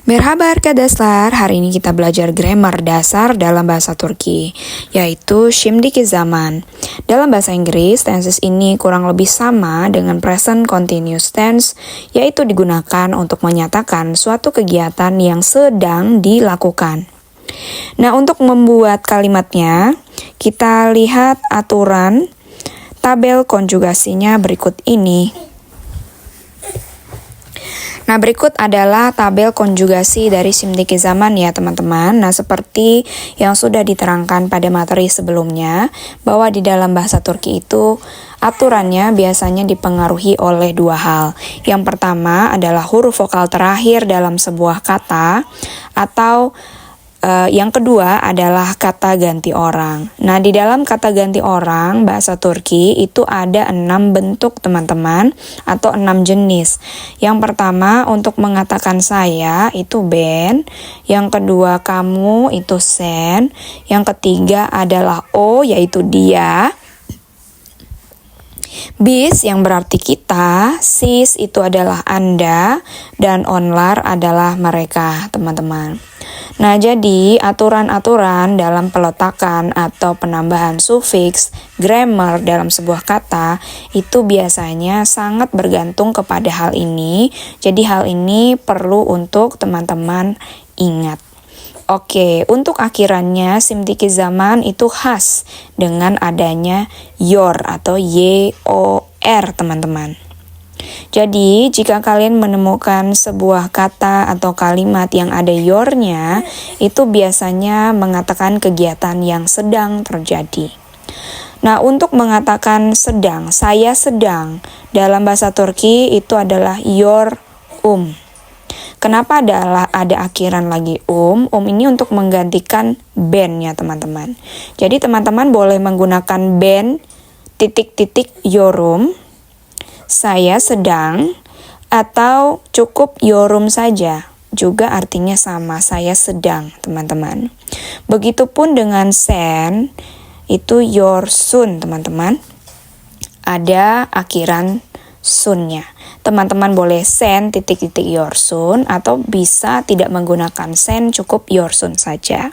Merhaba arkadaşlar, hari ini kita belajar grammar dasar dalam bahasa Turki, yaitu şimdiki zaman. Dalam bahasa Inggris, tenses ini kurang lebih sama dengan present continuous tense, yaitu digunakan untuk menyatakan suatu kegiatan yang sedang dilakukan. Nah, untuk membuat kalimatnya, kita lihat aturan tabel konjugasinya berikut ini. Nah, berikut adalah tabel konjugasi dari şimdiki zaman ya teman-teman. Nah, seperti yang sudah diterangkan pada materi sebelumnya, bahwa di dalam bahasa Turki itu aturannya biasanya dipengaruhi oleh dua hal. Yang pertama adalah huruf vokal terakhir dalam sebuah kata, atau yang kedua adalah kata ganti orang. Nah, di dalam kata ganti orang, bahasa Turki itu ada 6 bentuk teman-teman, atau 6 jenis. Yang pertama, untuk mengatakan saya, itu ben. Yang kedua, kamu, itu sen. Yang ketiga adalah o, yaitu dia. Bis yang berarti kita, sis itu adalah Anda, dan onlar adalah mereka, teman-teman. Nah, jadi aturan-aturan dalam peletakan atau penambahan sufiks, grammar dalam sebuah kata, itu biasanya sangat bergantung kepada hal ini. Jadi hal ini perlu untuk teman-teman ingat. Oke, untuk akhirannya şimdiki zaman itu khas dengan adanya yor atau y-o-r, teman-teman. Jadi, jika kalian menemukan sebuah kata atau kalimat yang ada yornya, itu biasanya mengatakan kegiatan yang sedang terjadi. Nah, untuk mengatakan sedang, saya sedang, dalam bahasa Turki itu adalah yor. Kenapa ada akhiran lagi ini untuk menggantikan ben ya teman-teman. Jadi teman-teman boleh menggunakan ben titik-titik yorum, saya sedang, atau cukup yorum saja, juga artinya sama, saya sedang, teman-teman. Begitupun dengan sen, itu yorsun, teman-teman. Ada akhiran sunnya. Teman-teman boleh sen titik-titik yorsun, atau bisa tidak menggunakan sen, cukup yorsun saja.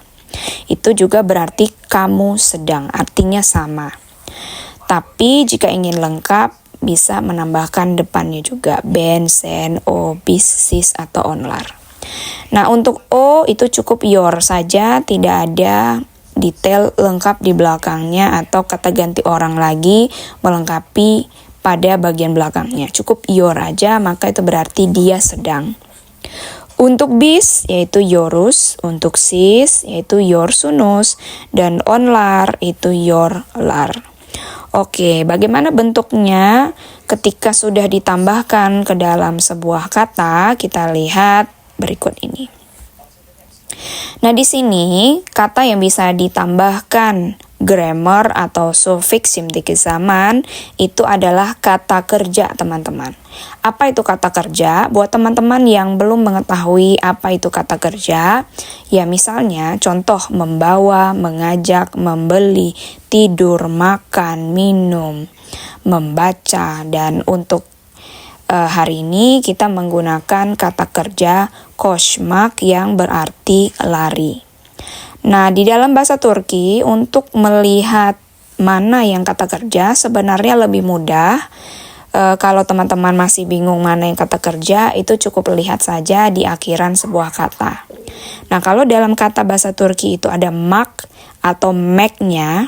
Itu juga berarti kamu sedang, artinya sama. Tapi jika ingin lengkap, bisa menambahkan depannya juga ben, sen, o, bis, sis, atau onlar. Nah, untuk o itu cukup yor saja, tidak ada detail lengkap di belakangnya atau kata ganti orang lagi melengkapi pada bagian belakangnya. Cukup yor aja, maka itu berarti dia sedang. Untuk bis yaitu yorus, untuk sis yaitu yorsunus, dan onlar itu yorlar. Oke, bagaimana bentuknya ketika sudah ditambahkan ke dalam sebuah kata? Kita lihat berikut ini. Nah, di sini kata yang bisa ditambahkan grammar atau sufiks şimdiki zaman itu adalah kata kerja, teman-teman. Apa itu kata kerja? Buat teman-teman yang belum mengetahui apa itu kata kerja, ya misalnya contoh membawa, mengajak, membeli, tidur, makan, minum, membaca, dan untuk hari ini kita menggunakan kata kerja koşmak yang berarti lari. Nah, di dalam bahasa Turki untuk melihat mana yang kata kerja sebenarnya lebih mudah. Kalau teman-teman masih bingung mana yang kata kerja, itu cukup lihat saja di akhiran sebuah kata. Nah, kalau dalam kata bahasa Turki itu ada mak atau mek-nya,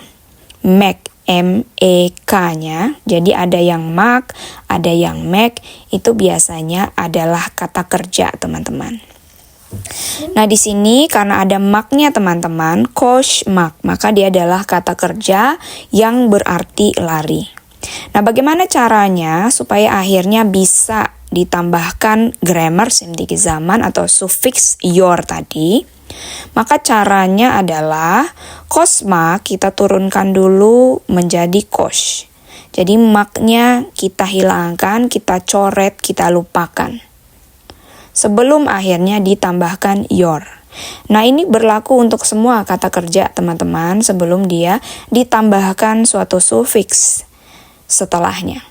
mek, M-E-K-nya, jadi ada yang mak, ada yang mek, itu biasanya adalah kata kerja, teman-teman. Nah, di sini karena ada maknya teman-teman, koşmak, maka dia adalah kata kerja yang berarti lari. Nah, bagaimana caranya supaya akhirnya bisa ditambahkan grammar şimdiki zaman atau sufiks yor tadi? Maka caranya adalah koşmak kita turunkan dulu menjadi koş. Jadi maknya kita hilangkan, kita coret, kita lupakan. Sebelum akhirnya ditambahkan yor. Nah, ini berlaku untuk semua kata kerja teman-teman sebelum dia ditambahkan suatu sufiks setelahnya.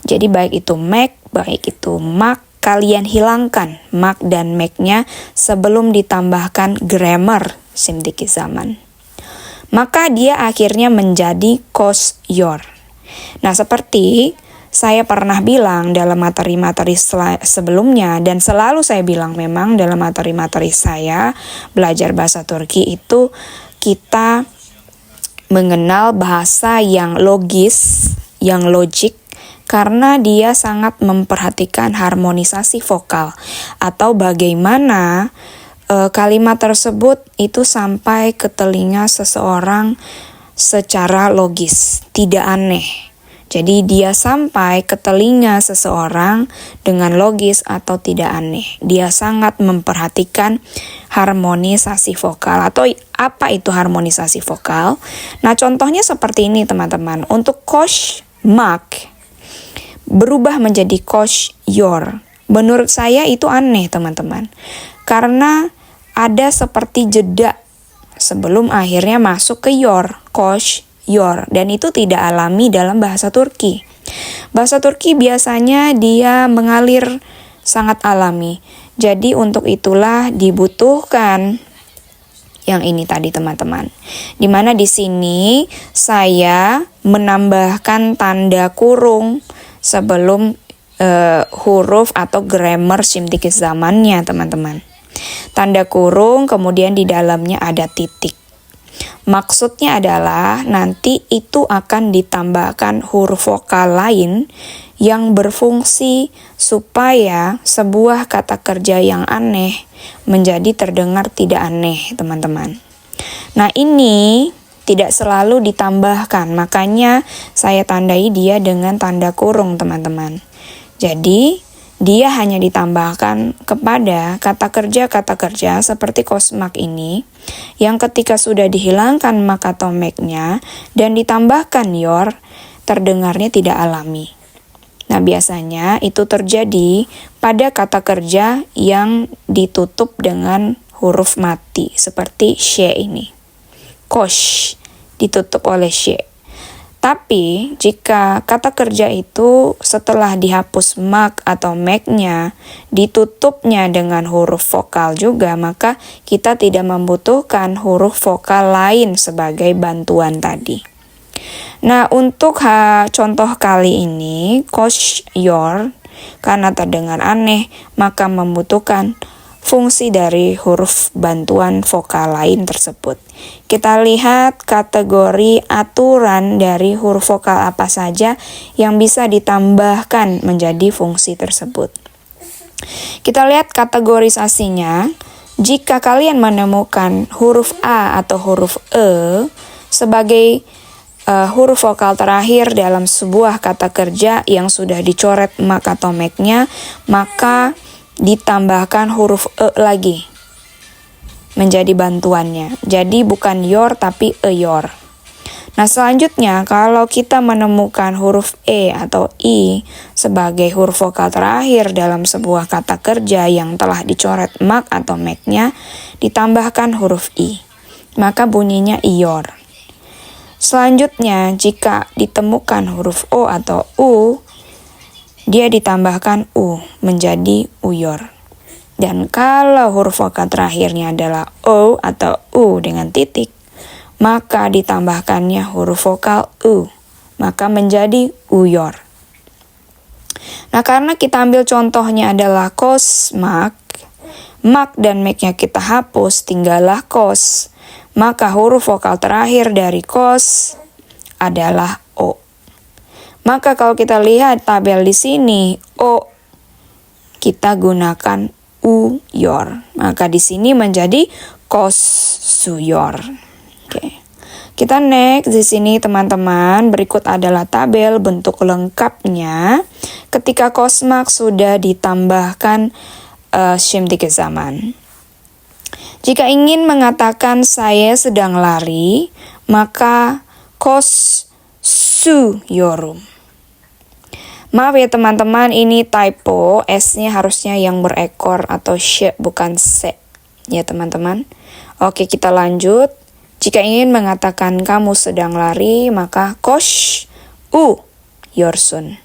Jadi baik itu make, baik itu mak, kalian hilangkan mak dan make-nya sebelum ditambahkan grammar simdiki zaman. Maka dia akhirnya menjadi kos yor. Nah, seperti saya pernah bilang dalam materi-materi sebelumnya, dan selalu saya bilang memang dalam materi-materi saya belajar bahasa Turki itu kita mengenal bahasa yang logis, yang logik, karena dia sangat memperhatikan harmonisasi vokal atau bagaimana kalimat tersebut itu sampai ke telinga seseorang secara logis, tidak aneh. Jadi dia sampai ke telinga seseorang dengan logis atau tidak aneh. Dia sangat memperhatikan harmonisasi vokal. Atau apa itu harmonisasi vokal? Nah, contohnya seperti ini teman-teman. Untuk kosh mak berubah menjadi kosh yor. Menurut saya itu aneh teman-teman. Karena ada seperti jeda sebelum akhirnya masuk ke yor, kosh yor, dan itu tidak alami dalam bahasa Turki. Bahasa Turki biasanya dia mengalir sangat alami. Jadi untuk itulah dibutuhkan yang ini tadi teman-teman. Dimana di sini saya menambahkan tanda kurung sebelum huruf atau grammar simdiki zamannya teman-teman. Tanda kurung kemudian di dalamnya ada titik. Maksudnya adalah nanti itu akan ditambahkan huruf vokal lain yang berfungsi supaya sebuah kata kerja yang aneh menjadi terdengar tidak aneh, teman-teman. Nah, ini tidak selalu ditambahkan, makanya saya tandai dia dengan tanda kurung, teman-teman. Jadi, dia hanya ditambahkan kepada kata kerja seperti kosmak ini yang ketika sudah dihilangkan mak atau make-nya dan ditambahkan yor, terdengarnya tidak alami. Nah, biasanya itu terjadi pada kata kerja yang ditutup dengan huruf mati seperti she ini. Kosh ditutup oleh she. Tapi jika kata kerja itu setelah dihapus mak atau make-nya ditutupnya dengan huruf vokal juga, maka kita tidak membutuhkan huruf vokal lain sebagai bantuan tadi. Nah, untuk contoh kali ini, kosh yor, karena terdengar aneh, maka membutuhkan fungsi dari huruf bantuan vokal lain tersebut. Kita lihat kategori aturan dari huruf vokal apa saja yang bisa ditambahkan menjadi fungsi tersebut. Kita lihat kategorisasinya. Jika kalian menemukan huruf A atau huruf E sebagai huruf vokal terakhir dalam sebuah kata kerja yang sudah dicoret mak atau make-nya, maka ditambahkan huruf E lagi menjadi bantuannya. Jadi bukan yor tapi e yor. Nah, selanjutnya kalau kita menemukan huruf E atau I sebagai huruf vokal terakhir dalam sebuah kata kerja yang telah dicoret mak atau make-nya, ditambahkan huruf I, maka bunyinya iyor. Selanjutnya jika ditemukan huruf O atau U, dia ditambahkan U menjadi uyor. Dan kalau huruf vokal terakhirnya adalah O atau U dengan titik, maka ditambahkannya huruf vokal U, maka menjadi uyor. Nah, karena kita ambil contohnya adalah kos mak dan make-nya kita hapus, tinggallah kos. Maka huruf vokal terakhir dari kos adalah O. Maka kalau kita lihat tabel di sini, O kita gunakan U yor. Maka di sini menjadi kos suyor. Oke. Kita next di sini teman-teman. Berikut adalah tabel bentuk lengkapnya ketika kosmak sudah ditambahkan şimdiki zaman. Jika ingin mengatakan saya sedang lari, maka kos su yorum. Maaf ya teman-teman, ini typo, S-nya harusnya yang berekor atau sh bukan se. Ya teman-teman. Oke, kita lanjut. Jika ingin mengatakan kamu sedang lari, maka kosh u yorsun.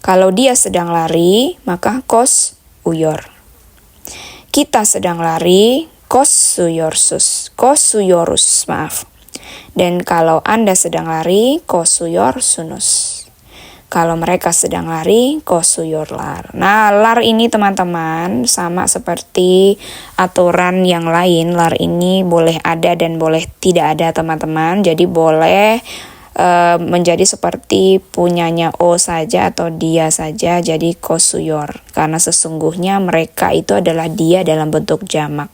Kalau dia sedang lari, maka kos uyor. Kita sedang lari, kosuyorus, maaf. Dan kalau Anda sedang lari, kosuyorsunus. Kalau mereka sedang lari, kosuyorlar. Nah, lar ini teman-teman sama seperti aturan yang lain. Lar ini boleh ada dan boleh tidak ada teman-teman. Jadi boleh menjadi seperti punyanya O saja atau dia saja, jadi kosuyor. Karena sesungguhnya mereka itu adalah dia dalam bentuk jamak.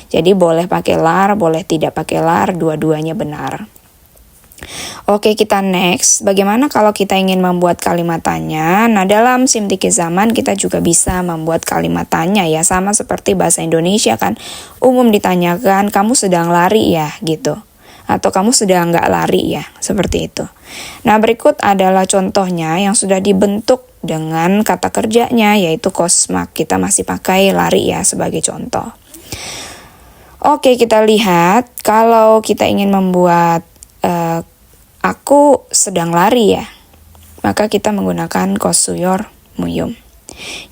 Jadi boleh pakai lar, boleh tidak pakai lar, dua-duanya benar. Oke, kita next. Bagaimana kalau kita ingin membuat kalimat tanya? Nah, dalam simtiki zaman kita juga bisa membuat kalimat tanya ya. Sama seperti bahasa Indonesia kan. Umum ditanyakan, kamu sedang lari ya? Gitu. Atau kamu sedang nggak lari ya? Seperti itu. Nah, berikut adalah contohnya yang sudah dibentuk dengan kata kerjanya, yaitu kosmak. Kita masih pakai lari ya sebagai contoh. Oke, kita lihat. Kalau kita ingin membuat aku sedang lari ya, maka kita menggunakan kosuyor muyum.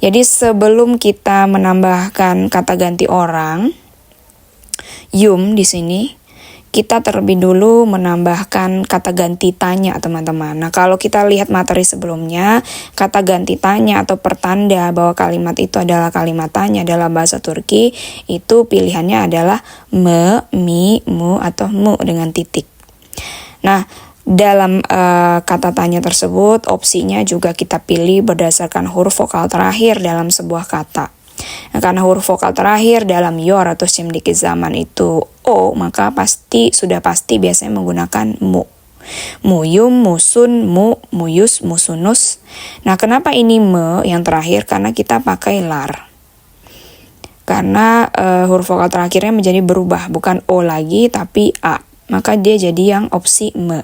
Jadi sebelum kita menambahkan kata ganti orang, yum di sini, kita terlebih dulu menambahkan kata ganti tanya teman-teman. Nah, kalau kita lihat materi sebelumnya, kata ganti tanya atau pertanda bahwa kalimat itu adalah kalimat tanya dalam bahasa Turki, itu pilihannya adalah me, mi, mu, atau mu dengan titik. Nah, dalam kata tanya tersebut, opsinya juga kita pilih berdasarkan huruf vokal terakhir dalam sebuah kata. Nah, karena huruf vokal terakhir dalam yor atau simdiki zaman itu O, maka sudah pasti biasanya menggunakan mu. Muyum, musun, mu, muyus, musunus. Nah, kenapa ini me yang terakhir? Karena kita pakai lar. Karena huruf vokal terakhirnya menjadi berubah, bukan O lagi tapi A. Maka dia jadi yang opsi me.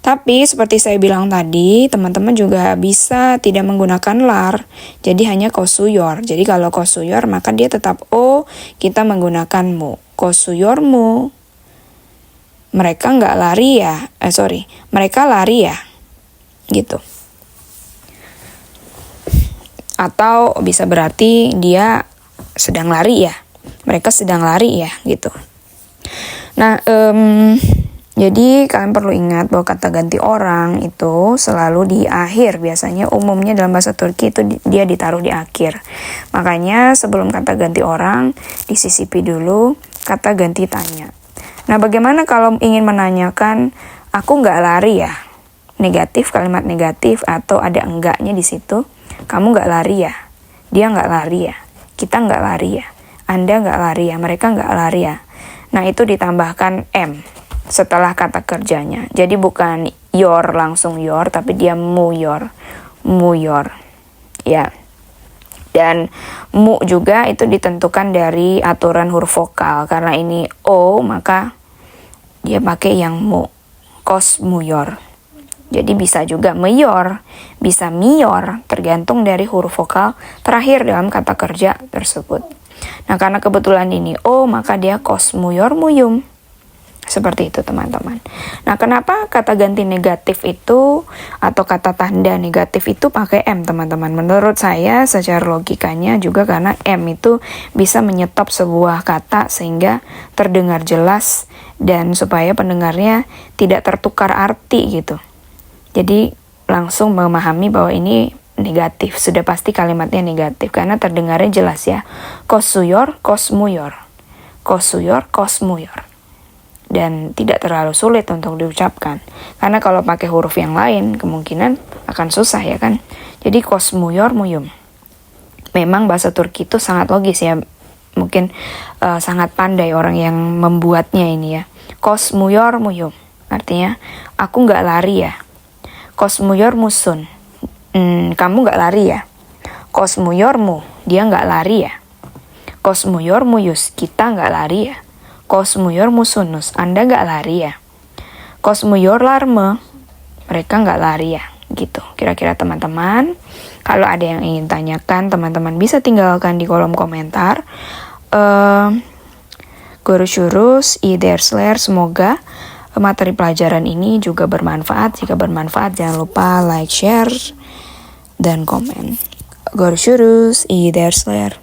Tapi seperti saya bilang tadi, teman-teman juga bisa tidak menggunakan lar. Jadi hanya kosuyor. Jadi kalau kosuyor maka dia tetap O, kita menggunakan mu. Kosuyor mu. Mereka nggak lari ya. Mereka lari ya. Gitu. Atau bisa berarti dia sedang lari ya. Mereka sedang lari ya, gitu. Nah, jadi kalian perlu ingat bahwa kata ganti orang itu selalu di akhir. Biasanya umumnya dalam bahasa Turki itu dia ditaruh di akhir. Makanya sebelum kata ganti orang, disisipi dulu kata ganti tanya. Nah, bagaimana kalau ingin menanyakan, aku nggak lari ya? Negatif, kalimat negatif, atau ada enggaknya di situ. Kamu nggak lari ya? Dia nggak lari ya? Kita nggak lari ya? Anda nggak lari ya? Mereka nggak lari ya? Nah, itu ditambahkan M setelah kata kerjanya. Jadi bukan yor langsung yor, tapi dia muyor. Muyor. Ya. Dan mu juga itu ditentukan dari aturan huruf vokal. Karena ini O, maka dia pakai yang mu. Kos muyor. Jadi bisa juga meyor, bisa miyor, tergantung dari huruf vokal terakhir dalam kata kerja tersebut. Nah, karena kebetulan ini O, maka dia kos muyor muyum. Seperti itu teman-teman. Nah, kenapa kata ganti negatif itu atau kata tanda negatif itu pakai M teman-teman? Menurut saya secara logikanya juga karena M itu bisa menyetop sebuah kata sehingga terdengar jelas dan supaya pendengarnya tidak tertukar arti gitu. Jadi langsung memahami bahwa ini negatif. Sudah pasti kalimatnya negatif karena terdengarnya jelas ya. Kosuyor, kosmuyor. Kosuyor, kosmuyor. Dan tidak terlalu sulit untuk diucapkan. Karena kalau pakai huruf yang lain, kemungkinan akan susah ya kan. Jadi kosmuyor muyum. Memang bahasa Turki itu sangat logis ya. Mungkin sangat pandai orang yang membuatnya ini ya. Kosmuyor muyum. Artinya, aku nggak lari ya. Kosmuyor musun. Kamu nggak lari ya. Kosmuyormu. Dia nggak lari ya. Kosmuyor muyus. Kita nggak lari ya. Kosmuyor musunus, Anda nggak lari ya. Kosmuyor larme, mereka nggak lari ya. Gitu, kira-kira teman-teman. Kalau ada yang ingin tanyakan, teman-teman bisa tinggalkan di kolom komentar. Görüşürüz, iyi dersler, semoga materi pelajaran ini juga bermanfaat. Jika bermanfaat, jangan lupa like, share, dan komen. Görüşürüz, iyi dersler.